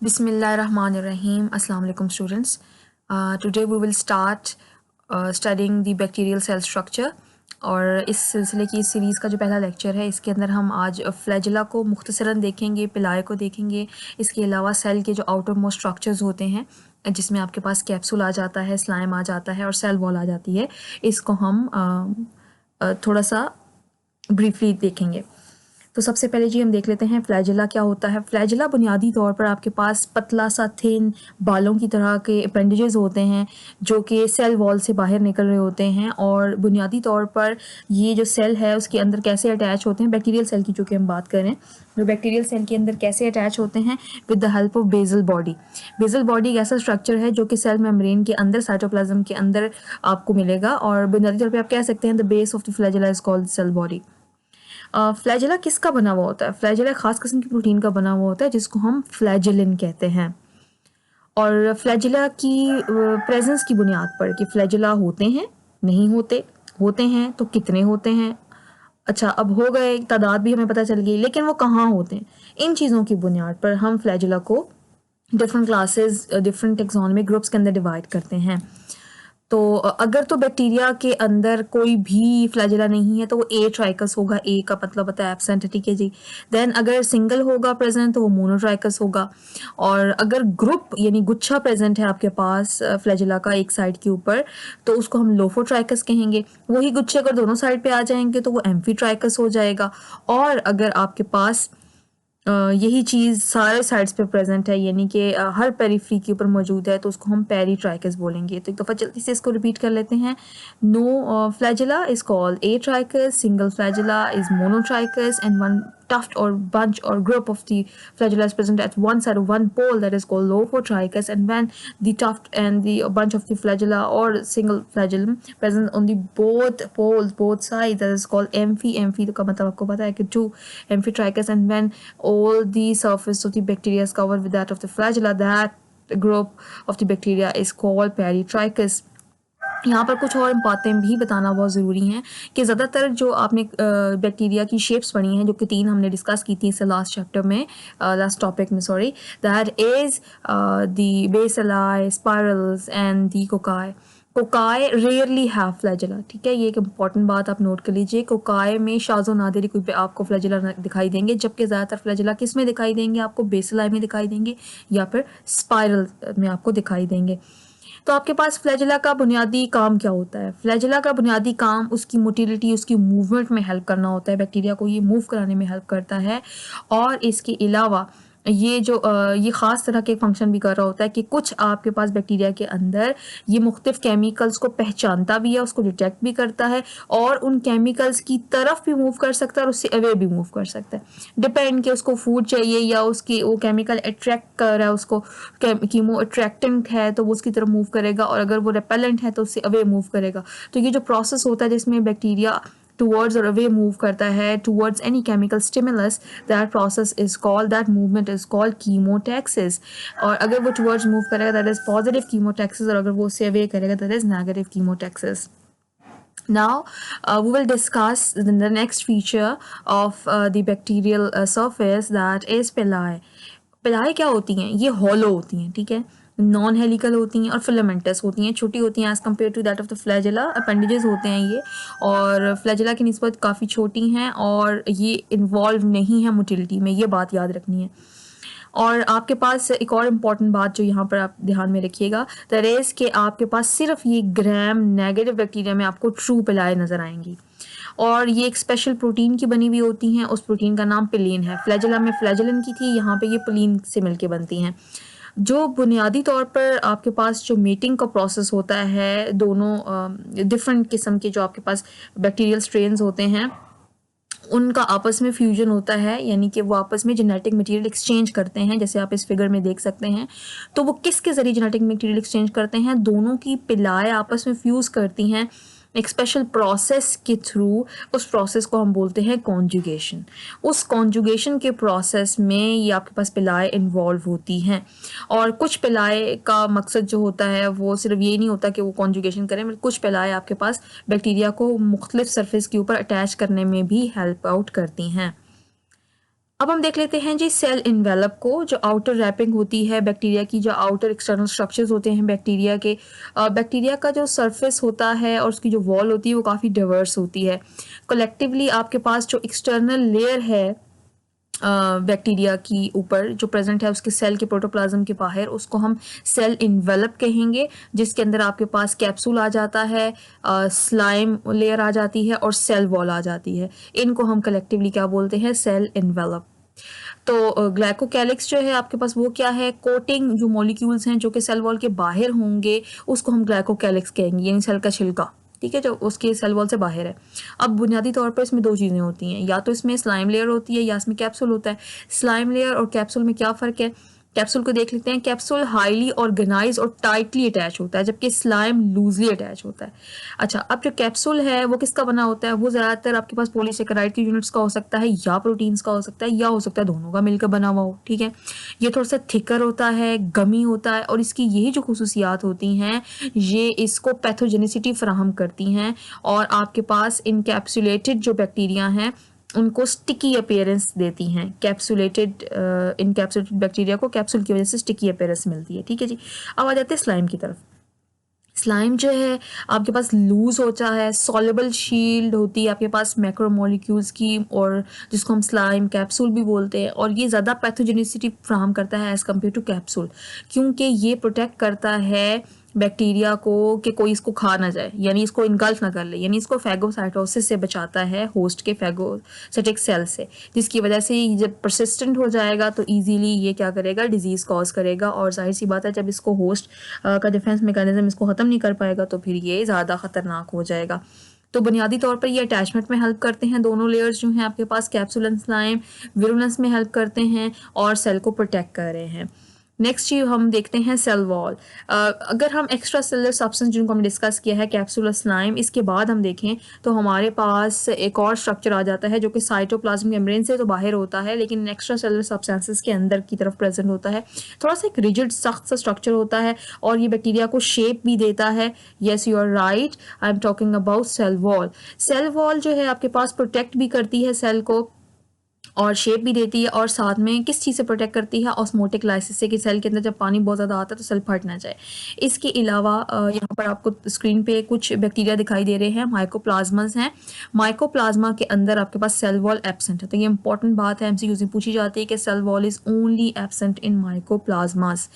Bismillahirrahmanirrahim. Assalamu alaikum students. Today we will start studying the bacterial cell structure. और इस सिलसिले की इस सीरीज़ का जो पहला लेक्चर है इसके अंदर हम आज फ्लैजिला को मुख्तसरन देखेंगे, पिलाए को देखेंगे। इसके अलावा सेल के जो आउटर मोस्ट स्ट्रक्चर्स होते हैं जिसमें आपके पास कैप्सूल आ जाता है, स्लाइम आ जाता है और सेल वॉल आ जाती है, इसको हम थोड़ा सा ब्रीफली देखेंगे। तो सबसे पहले जी हम देख लेते हैं फ्लैजिला क्या होता है। फ्लैजिला बुनियादी तौर पर आपके पास पतला सा थिन बालों की तरह के अपेंडेजेस होते हैं जो कि सेल वॉल से बाहर निकल रहे होते हैं। और बुनियादी तौर पर ये जो सेल है उसके अंदर कैसे अटैच होते हैं, बैक्टीरियल सेल की जो कि हम बात करें, तो बैक्टीरियल सेल के अंदर कैसे अटैच होते हैं with the help of basal body. Basal body एक ऐसा स्ट्रक्चर है जो कि सेल मेम्ब्रेन के अंदर, साइटोप्लाज्म के अंदर आपको मिलेगा और बुनियादी तौर पर आप कह सकते हैं the base of the flagella is called cell body. Flagella किसका बना हुआ होता है? फ्लैजिला एक खास किस्म की प्रोटीन का बना हुआ होता है जिसको हम फ्लैजिलिन कहते हैं। और फ्लैजिला की प्रेजेंस की बुनियाद पर कि फ्लैजिला होते हैं, नहीं होते, होते हैं तो कितने होते हैं, अच्छा अब हो गए, तादाद भी हमें पता चल गई, लेकिन वो कहाँ होते हैं, इन चीज़ों की बुनियाद पर हम फ्लैजिला को different classes, different taxonomic groups के अंदर डिवाइड करते हैं। तो अगर तो बैक्टीरिया के अंदर कोई भी फ्लैजिला नहीं है तो वो ए ट्राइकस होगा, ए का मतलब होता है एब्सेंट है, ठीक है जी। देन अगर सिंगल होगा प्रेजेंट तो वो मोनोट्राइकस होगा। और अगर ग्रुप यानी गुच्छा प्रेजेंट है आपके पास फ्लैजिला का एक साइड के ऊपर तो उसको हम लोफोट्राइकस कहेंगे। वही गुच्छे अगर दोनों साइड पे आ जाएंगे तो वो एम्फीट्राइकस हो जाएगा। और अगर आपके पास यही चीज़ सारे साइड्स पे प्रेजेंट है यानी कि हर पेरिफ्री के ऊपर मौजूद है तो उसको हम पेरीट्राइकस बोलेंगे। तो एक दफ़ा जल्दी से इसको रिपीट कर लेते हैं। No flagella is called atrichous, single flagella is monotrichous, and one tuft or bunch or group of the flagella is present at one side of one pole that is called lophotrichus, and when the tuft and the bunch of the flagella or single flagellum present on the both poles, both sides, that is called amphi का मतलब आपको पता है कि two amphitrichus, and when all the surface of the bacteria is covered with that of the flagella, that group of the bacteria is called peritrichus। यहाँ पर कुछ और बातें भी बताना बहुत ज़रूरी हैं कि ज़्यादातर जो आपने बैक्टीरिया की शेप्स पढ़ी हैं जो कि 3 हमने डिस्कस की थी इससे लास्ट चैप्टर में, लास्ट टॉपिक में sorry, that is the bacilli, spirals and the cocci. Cocci rarely have flagella, ठीक है, ये एक इंपॉर्टेंट बात आप नोट कर लीजिए। कोकाई में शाज़ो नादिर कोई पे आपको फ्लैजिला दिखाई देंगे, जबकि ज़्यादातर फ्लैजिला किस में दिखाई देंगे आपको? बेसिलाई में दिखाई देंगे या फिर स्पाइरल में आपको दिखाई देंगे। तो आपके पास फ्लैजिला का बुनियादी काम क्या होता है? फ्लैजिला का बुनियादी काम उसकी मोटिलिटी, उसकी मूवमेंट में हेल्प करना होता है, बैक्टीरिया को ये मूव कराने में हेल्प करता है। और इसके अलावा ये जो ये ख़ास तरह के फंक्शन भी कर रहा होता है कि कुछ आपके पास बैक्टीरिया के अंदर ये मुख्तलिफ केमिकल्स को पहचानता भी है, उसको डिटेक्ट भी करता है और उन केमिकल्स की तरफ भी मूव कर सकता है और उससे अवे भी मूव कर सकता है, डिपेंड कि उसको फूड चाहिए या उसकी वो केमिकल अट्रैक्ट कर रहा है, उसको कीमो अट्रैक्टेंट है तो वो उसकी तरफ मूव करेगा, और अगर वो रेपेलेंट है तो उससे अवे मूव करेगा। तो ये जो प्रोसेस होता है जिसमें bacteria towards or away move करता है towards any chemical stimulus, that process is called, that movement is called chemotaxis। और अगर वो towards move करेगा that is positive chemotaxis, और अगर वो उससे away करेगा that is negative chemotaxis। Now we will discuss the next feature of the bacterial surface, that is पिलाए। पिलाए क्या होती हैं? ये hollow होती हैं, ठीक है, नॉन हेलिकल होती हैं और फिलामेंटस होती हैं, छोटी होती हैं as compare to that of the flagella. Appendages होते हैं ये, और फ्लैजिला की निस्बत काफ़ी छोटी हैं और ये इन्वॉल्व नहीं है मोटिलिटी में, ये बात याद रखनी है। और आपके पास एक और इम्पॉर्टेंट बात जो यहाँ पर आप ध्यान में रखिएगा, दैट इज़ कि आपके पास सिर्फ ये ग्राम नेगेटिव बैक्टीरिया में आपको ट्रू पिलाए नज़र आएंगी, और ये एक स्पेशल प्रोटीन की बनी हुई होती हैं। उस प्रोटीन का नाम पिलीन है। फ्लैजिला में फ्लैजिलिन की थी, यहाँ पे ये पिलीन से मिलके बनती हैं। जो बुनियादी तौर पर आपके पास जो मीटिंग का प्रोसेस होता है, दोनों डिफरेंट किस्म के जो आपके पास बैक्टीरियल स्ट्रेन्स होते हैं उनका आपस में फ्यूजन होता है, यानी कि वो आपस में जेनेटिक मटेरियल एक्सचेंज करते हैं, जैसे आप इस फिगर में देख सकते हैं। तो वो किसके ज़रिए जेनेटिक मटेरियल एक्सचेंज करते हैं? दोनों की पिलाएँ आपस में फ्यूज़ करती हैं एक स्पेशल प्रोसेस के थ्रू। उस प्रोसेस को हम बोलते हैं कॉन्जुगेशन। उस कॉन्जुगेशन के प्रोसेस में ये आपके पास पिलाएँ इन्वॉल्व होती हैं, और कुछ पिलाएँ का मकसद जो होता है वो सिर्फ ये नहीं होता कि वो कॉन्जुगेशन करें, बल्कि कुछ पिलाएँ आपके पास बैक्टीरिया को मुख्तलिफ सरफेस के ऊपर अटैच करने में भी हेल्प आउट करती हैं। अब हम देख लेते हैं जी सेल इन्वेलप को, जो आउटर रैपिंग होती है बैक्टीरिया की, जो आउटर एक्सटर्नल स्ट्रक्चर्स होते हैं बैक्टीरिया के। बैक्टीरिया का जो सरफेस होता है और उसकी जो वॉल होती है वो काफ़ी डाइवर्स होती है। कलेक्टिवली आपके पास जो एक्सटर्नल लेयर है बैक्टीरिया की ऊपर जो प्रेजेंट है उसके सेल के प्रोटोप्लाज्म के बाहर, उसको हम सेल इन्वेलप कहेंगे, जिसके अंदर आपके पास कैप्सूल आ जाता है, स्लाइम लेयर आ जाती है और सेल वॉल आ जाती है। इनको हम कलेक्टिवली क्या बोलते हैं? Cell envelope. तो ग्लाइकोकैलिक्स जो है आपके पास वो क्या है? कोटिंग जो मॉलिक्यूल्स हैं जो कि सेल वॉल के बाहर होंगे उसको हम ग्लाइकोकैलिक्स कहेंगे, यानी सेल का छिलका, ठीक है, जो उसके सेल वॉल से बाहर है। अब बुनियादी तौर पर इसमें दो चीज़ें होती हैं, या तो इसमें स्लाइम लेयर होती है या इसमें कैप्सूल होता है। स्लाइम लेयर और कैप्सूल में क्या फ़र्क है? कैप्सूल को देख लेते हैं। कैप्सूल हाईली ऑर्गेनाइज और टाइटली अटैच होता है, जबकि स्लाइम लूजली अटैच होता है। अच्छा, अब जो कैप्सूल है वो किसका बना होता है? वो ज़्यादातर आपके पास पॉलीसेकेराइड की यूनिट्स का हो सकता है, या प्रोटीन्स का हो सकता है, या हो सकता है दोनों का मिलकर बना हुआ हो, ठीक है। ये थोड़ा सा थिकर होता है, गमी होता है, और इसकी यही जो खुसूसियात होती हैं ये इसको पैथोजेनिसिटी फराहम करती हैं, और आपके पास इनकैप्सुलेटेड जो बैक्टीरिया हैं उनको स्टिकी अपीयरेंस देती हैं। कैप्सुलेटेड इनकैप्सुलेटेड बैक्टीरिया को कैप्सूल की वजह से स्टिकी अपीयरेंस मिलती है, ठीक है जी। अब आ जाते हैं स्लाइम की तरफ। स्लाइम जो है आपके पास लूज होता है, सॉल्युबल शील्ड होती है आपके पास मैक्रोमोलिक्यूल्स की, और जिसको हम स्लाइम कैप्सूल भी बोलते हैं, और ये ज़्यादा पैथोजेनिसिटी फ्राहम करता है एज़ कम्पेयर टू कैप्सूल, क्योंकि ये प्रोटेक्ट करता है बैक्टीरिया को कि कोई इसको खा ना जाए, यानी इसको इनगल्फ ना कर ले, यानी इसको फैगोसाइटोसिस से बचाता है, होस्ट के फैगोसाइटिक सेल से, जिसकी वजह से जब परसिस्टेंट हो जाएगा तो इजीली ये क्या करेगा? डिजीज़ कॉज करेगा। और जाहिर सी बात है जब इसको होस्ट का डिफेंस मैकेनिज्म इसको ख़त्म नहीं कर पाएगा तो फिर ये ज़्यादा ख़तरनाक हो जाएगा। तो बुनियादी तौर पर ये अटैचमेंट में हेल्प करते हैं, दोनों लेयर्स जो हैं आपके पास कैप्सूल एंड स्लाइम, विरुलेंस में हेल्प करते हैं और सेल को प्रोटेक्ट कर रहे हैं। नेक्स्ट चीज हम देखते हैं सेल वॉल। अगर हम एक्स्ट्रा सेलुलर सब्सटेंस जिनको हमने डिस्कस किया है कैप्सूल और स्लाइम, इसके बाद हम देखें तो हमारे पास एक और स्ट्रक्चर आ जाता है जो कि साइटोप्लाज्म मेम्ब्रेन से तो बाहर होता है लेकिन एक्स्ट्रा सेलुलर सब्सटेंसेस के अंदर की तरफ प्रेजेंट होता है। थोड़ा सा एक रिजिड सख्त सा स्ट्रक्चर होता है और ये बैक्टीरिया को शेप भी देता है। Yes you are right, I am talking about cell wall. Cell wall जो है आपके पास प्रोटेक्ट भी करती है सेल को और शेप भी देती है, और साथ में किस चीज़ से प्रोटेक्ट करती है? ऑस्मोटिक लाइसिस से, कि सेल के अंदर जब पानी बहुत ज़्यादा आता है तो सेल फट ना जाए। इसके अलावा यहाँ पर आपको स्क्रीन पे कुछ बैक्टीरिया दिखाई दे रहे हैं, माइकोप्लाज्मास हैं। माइकोप्लाज्मा के अंदर आपके पास सेल वॉल एब्सेंट है, तो ये इंपॉर्टेंट बात है, एमसीक्यूज़ में पूछी जाती है कि cell wall is only absent in mycoplasmas.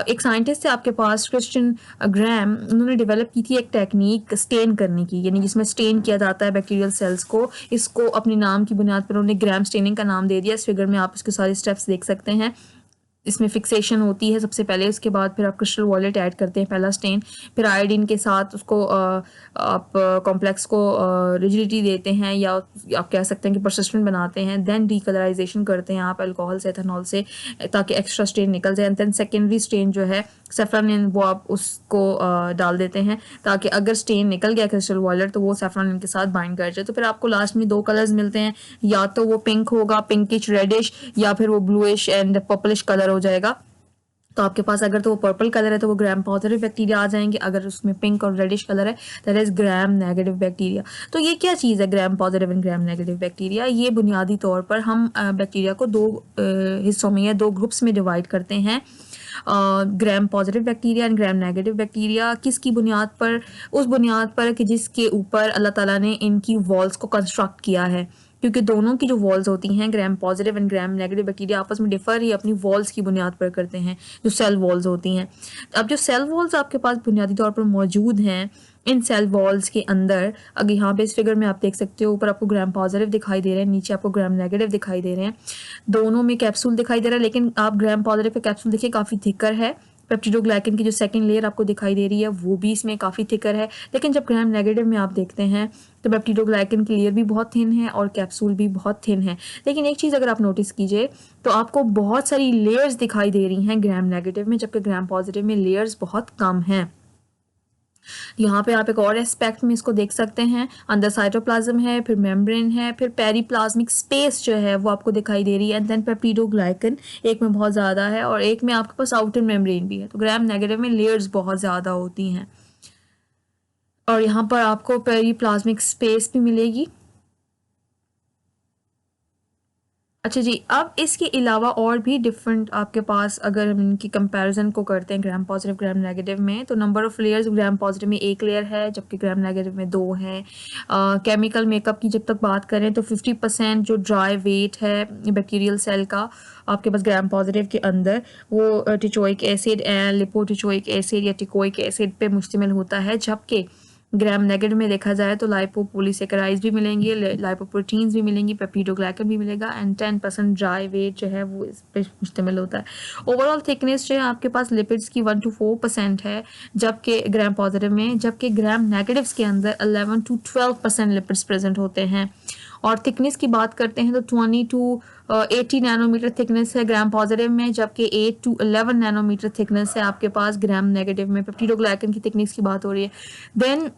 एक साइंटिस्ट है आपके पास क्रिश्चियन ग्रैम, उन्होंने डेवलप की थी एक टेक्निक स्टेन करने की, यानी जिसमें स्टेन किया जाता है बैक्टीरियल सेल्स को। इसको अपने नाम की बुनियाद पर उन्होंने ग्रैम स्टेनिंग का नाम दे दिया। इस फिगर में आप इसके सारे स्टेप्स देख सकते हैं। इसमें फिक्सेशन होती है सबसे पहले, उसके बाद फिर आप क्रिस्टल वॉलेट ऐड करते हैं, पहला स्टेन, फिर आयोडीन के साथ उसको आप कॉम्प्लेक्स को रिजिडिटी देते हैं, या आप कह सकते हैं कि परसिस्टेंट बनाते हैं। देन डीकलराइजेशन करते हैं आप अल्कोहल से, एथेनॉल से, ताकि एक्स्ट्रा स्टेन निकल जाए। देन सेकेंडरी स्टेन जो है सेफ्रॉनिन, वो आप उसको डाल देते हैं ताकि अगर स्टेन निकल गया क्रिस्टल वॉलेट तो वो सेफ्रॉनिन के साथ बाइंड कर जाए। तो फिर आपको लास्ट में दो कलर्स मिलते हैं, या तो वो पिंक होगा, पिंकिश रेडिश, या फिर वो ब्लूइश एंड पर्पलिश कलर हो जाएगा। तो आपके पास अगर तो वो पर्पल कलर है तो वो ग्राम पॉजिटिव बैक्टीरिया आ जाएंगे, अगर उसमें पिंक और रेडिश कलर है that is gram negative bacteria. तो ये क्या चीज़ है gram positive and gram negative bacteria? ये बुनियादी तौर पर हम बैक्टीरिया को दो हिस्सों में या दो ग्रुप्स में डिवाइड करते हैं, gram positive bacteria and gram negative bacteria. किसकी बुनियाद पर? उस बुनियाद पर कि जिसके ऊपर अल्लाह ताला ने इनकी वॉल्स को कंस्ट्रक्ट किया है, क्योंकि दोनों की जो वॉल्स होती हैं gram positive and gram negative bacteria आपस में डिफर ही अपनी वॉल्स की बुनियाद पर करते हैं, जो सेल वॉल्स होती हैं। अब जो सेल वॉल्स आपके पास बुनियादी तौर पर मौजूद हैं, इन सेल वॉल्स के अंदर, अगर यहाँ पे इस फिगर में आप देख सकते हो, ऊपर आपको ग्राम पॉजिटिव दिखाई दे रहे हैं, नीचे आपको ग्राम नेगेटिव दिखाई दे रहे हैं, दोनों में कैप्सूल दिखाई दे रहा है, लेकिन आप ग्राम पॉजिटिव का कैप्सूल देखिए काफ़ी थिकर है। पेप्टिडोग्लाइकन की जो सेकंड लेयर आपको दिखाई दे रही है वो भी इसमें काफ़ी थिकर है, लेकिन जब ग्राम नेगेटिव में आप देखते हैं तो पेप्टिडोग्लाइकन की लेयर भी बहुत थिन है और कैप्सूल भी बहुत थिन है। लेकिन एक चीज़ अगर आप नोटिस कीजिए तो आपको बहुत सारी लेयर्स दिखाई दे रही हैं ग्राम नेगेटिव में, जबकि ग्राम पॉजिटिव में लेयर्स बहुत कम हैं। यहाँ पे आप एक और एस्पेक्ट में इसको देख सकते हैं, अंदर साइटोप्लाज्म है, फिर मेम्ब्रेन है, फिर पेरीप्लाज्मिक स्पेस जो है वो आपको दिखाई दे रही है, एंड देन पेप्टिडोग्लाइकन एक में बहुत ज़्यादा है और एक में आपके पास आउटर मेम्ब्रेन भी है। तो ग्राम नेगेटिव में लेयर्स बहुत ज़्यादा होती हैं और यहाँ पर आपको पेरीप्लाज्मिक स्पेस भी मिलेगी। अच्छा जी, अब इसके अलावा और भी डिफरेंट आपके पास अगर हम इनकी कंपैरिजन को करते हैं ग्राम पॉजिटिव ग्राम नेगेटिव में, तो number of layers gram positive में 1 लेयर है जबकि ग्राम नेगेटिव में 2 है। केमिकल मेकअप की जब तक बात करें तो 50% जो ड्राई वेट है बैक्टीरियल सेल का आपके पास ग्राम पॉजिटिव के अंदर वो टिचोइक एसिड एंड लिपोटिचोइक एसिड या टिकोइक एसिड पे मुश्तमिल होता है, जबकि ग्राम नेगेटिव में देखा जाए तो लाइपोपोलिसेकेराइड्स भी मिलेंगे, लाइपोप्रोटीन्स भी मिलेंगी, पेप्टिडोग्लाइकन भी मिलेगा एंड 10% ड्राई वेट जो है वो इस पे मुश्तमिल होता है। ओवरऑल थिकनेस जो है आपके पास लिपिड्स की 1 to 4% है जबकि ग्राम पॉजिटिव में, जबकि ग्राम नेगेटिव्स के अंदर 11 to 12% लिपिड्स प्रेजेंट होते हैं। और थिकनेस की बात करते हैं तो 20 to 80 नैनोमीटर थिकनेस है ग्राम पॉजिटिव में, जबकि 8 to 11 नैनोमीटर थिकनेस है आपके पास ग्राम नेगेटिव में। पेप्टिडोग्लाइकन की थिकनेस की बात हो रही है। देन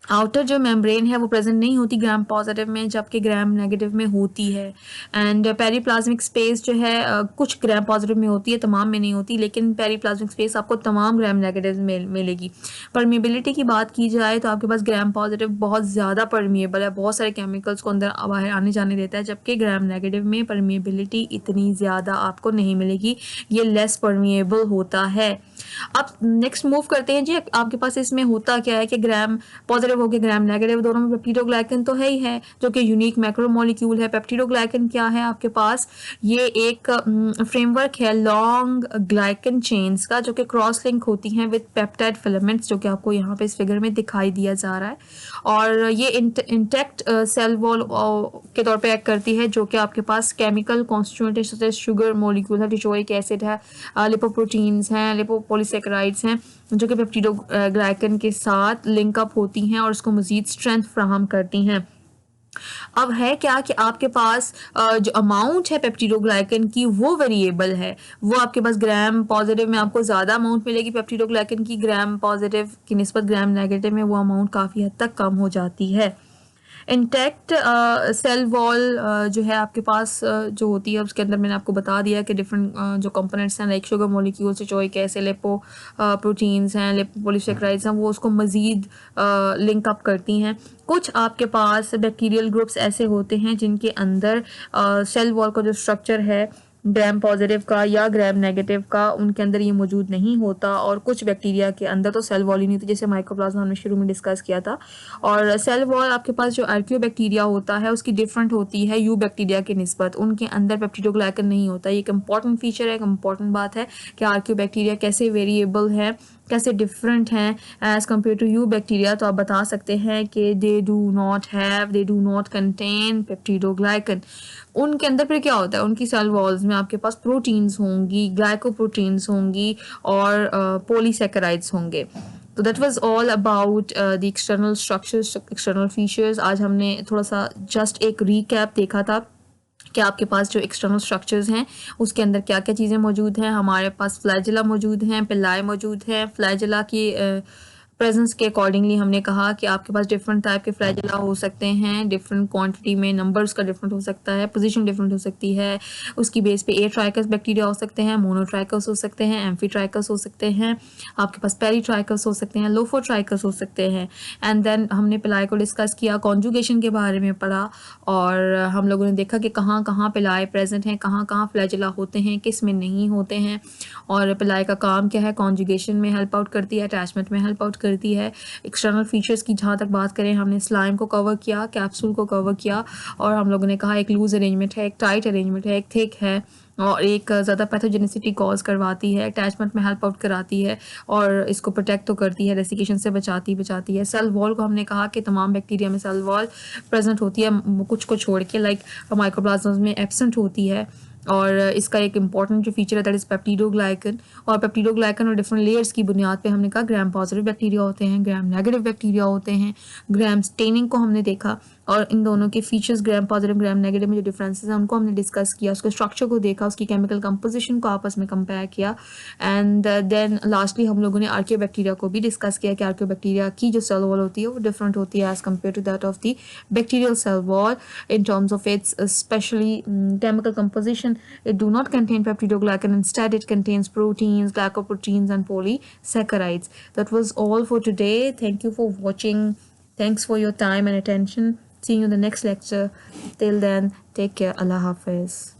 आउटर जो मेम्ब्रेन है वो प्रेजेंट नहीं होती ग्राम पॉजिटिव में जबकि ग्राम नेगेटिव में होती है। एंड पेरीप्लाज्मिक स्पेस जो है कुछ ग्राम पॉजिटिव में होती है, तमाम में नहीं होती, लेकिन पेरीप्लाज्मिक स्पेस आपको तमाम ग्राम नेगेटिव में मिलेगी। परमिएबिलिटी की बात की जाए तो आपके पास ग्राम पॉजिटिव बहुत ज़्यादा परमिएबल है, बहुत सारे केमिकल्स को अंदर बाहर आने जाने देता है, जबकि ग्राम नेगेटिव में परमिएबिलिटी इतनी ज़्यादा आपको नहीं मिलेगी, ये लेस परमिएबल होता है। अब नेक्स्ट मूव करते हैं जी, आपके पास इसमें होता क्या है कि ग्राम पॉजिटिव हो गया ग्राम नेगेटिव, दोनों में पेप्टिडोग्लाइकन तो है ही है जो कि यूनिक मैक्रोमोलिक्यूल है। पेप्टिडोग्लाइकन क्या है आपके पास, ये एक फ्रेमवर्क है लॉन्ग ग्लाइकन चेन्स का जो कि क्रॉस लिंक होती हैं विद पेप्टाइड फिलामेंट्स, जो कि आपको यहाँ पे इस फिगर में दिखाई दिया जा रहा है। और ये इंटैक्ट सेल वॉल के तौर पे एक्ट करती है, जो कि आपके पास केमिकल कॉन्स्टिट्यूएंट शुगर मोलिक्यूल है, टिचोइक एसिड है, लिपोप्रोटीन्स हैं, लिपोपॉलीसेकेराइड्स हैं, जो कि पेप्टिडोग्लाइकन के साथ लिंक अप होती हैं और उसको मजीद स्ट्रेंथ फ्राहम करती हैं। अब है क्या कि आपके पास जो अमाउंट है पेप्टिडोग्लाइकन की वो वेरिएबल है, वो आपके पास ग्राम पॉजिटिव में आपको ज़्यादा अमाउंट मिलेगी पेप्टिडोग्लाइकन की, ग्राम पॉजिटिव की निस्बत ग्राम नेगेटिव में वो अमाउंट काफ़ी हद तक कम हो जाती है। इंटैक्ट सेल वॉल जो है आपके पास जो होती है उसके अंदर मैंने आपको बता दिया कि डिफरेंट जो कंपोनेंट्स हैं like sugar molecules, teichoic acid, lipo proteins हैं, लिपोपॉलीसेकेराइड्स हैं, वो उसको मज़ीद लिंक अप करती हैं। कुछ आपके पास बैक्टीरियल ग्रुप्स ऐसे होते हैं जिनके अंदर सेल वॉल का जो स्ट्रक्चर है ग्राम पॉजिटिव का या ग्राम नेगेटिव का, उनके अंदर ये मौजूद नहीं होता, और कुछ बैक्टीरिया के अंदर तो सेल वॉल ही नहीं होती, जैसे माइकोप्लाज्मा हमने शुरू में डिस्कस किया था। और सेल वॉल आपके पास जो आर्कियो बैक्टीरिया होता है उसकी डिफरेंट होती है यू बैक्टीरिया की निस्बत, उनके अंदर पेप्टिडोग्लाइकन नहीं होता। ये एक इंपॉर्टेंट फीचर है, एक इंपॉर्टेंट बात है कि आर्कियो बैक्टीरिया कैसे वेरिएबल है, कैसे डिफरेंट हैं as compare to eubacteria. तो आप बता सकते हैं कि they do not contain peptidoglycan. उनके अंदर फिर क्या होता है, उनकी सेल वॉल्स में आपके पास प्रोटीन्स होंगी, ग्लाइकोप्रोटीन्स होंगी और पॉलीसेकेराइड्स होंगे। तो that was all about the external structures, external features. आज हमने थोड़ा सा जस्ट एक रीकैप देखा था कि आपके पास जो एक्सटर्नल स्ट्रक्चर्स हैं उसके अंदर क्या क्या चीज़ें मौजूद हैं। हमारे पास फ्लैजिला मौजूद हैं, पिलाई मौजूद हैं। फ्लैजिला की प्रेजेंस के अकॉर्डिंगली हमने कहा कि आपके पास डिफरेंट टाइप के फ्लैजिला हो सकते हैं, डिफरेंट क्वांटिटी में, नंबर्स का डिफरेंट हो सकता है, पोजीशन डिफरेंट हो सकती है, उसकी बेस पे एट्राइकस बैक्टीरिया हो सकते हैं, मोनोट्राइकस हो सकते हैं, एम्फीट्राइकस हो सकते हैं, आपके पास पेरीट्राइकस हो सकते हैं, लोफोट्राइकस हो सकते हैं। एंड देन हमने पिलाई को डिस्कस किया, कॉन्जुगेशन के बारे में पढ़ा, और हम लोगों ने देखा कि कहाँ कहाँ पिलाई प्रेजेंट हैं, कहाँ कहाँ फ्लैजिला होते हैं, किस में नहीं होते हैं, और पिलाई का काम क्या है, कॉन्जुगेशन में हेल्प आउट करती है, अटैचमेंट में हेल्प आउट करती है। एक्सटर्नल फीचर्स की जहाँ तक बात करें, हमने स्लाइम को कवर किया, कैप्सूल को कवर किया, और हम लोगों ने कहा एक लूज अरेंजमेंट है, एक टाइट अरेंजमेंट है, एक थिक है, और एक ज़्यादा पैथोजेनिसिटी कॉज करवाती है, अटैचमेंट में हेल्प आउट कराती है, और इसको प्रोटेक्ट तो करती है, रेसिकेशन से बचाती है। सेल वॉल को हमने कहा कि तमाम बैक्टीरिया में सेल वॉल प्रेजेंट होती है, कुछ को छोड़ के, लाइक माइकोप्लाज्मा में एब्सेंट होती है। और इसका एक इंपॉर्टेंट जो फीचर है दैट इज़ पेप्टिडोग्लाइकन, और पेप्टिडोग्लाइकन और डिफरेंट लेयर्स की बुनियाद पे हमने कहा ग्राम पॉजिटिव बैक्टीरिया होते हैं, ग्राम नेगेटिव बैक्टीरिया होते हैं, ग्राम स्टेनिंग को हमने देखा, और इन दोनों के features gram positive gram negative में जो डिफरेंसेस हैं उनको हमने डिस्कस किया, उसके स्ट्रक्चर को देखा, उसकी केमिकल कंपोजिशन को आपस में कंपेयर किया, एंड देन लास्टली हम लोगों ने आर्कियो बैक्टीरिया को भी डिस्कस किया कि आर्कियो बैक्टीरिया की जो सेल वॉल होती है वो डिफरेंट होती है as compare to that of the bacterial cell wall in terms of its especially chemical composition. It do not contain peptidoglycan, instead it contains proteins, glycoproteins and polysaccharides. That was all for today. Thank you for watching. Thanks for your time and attention. See you in the next lecture. Till then, take care. Allah Hafiz.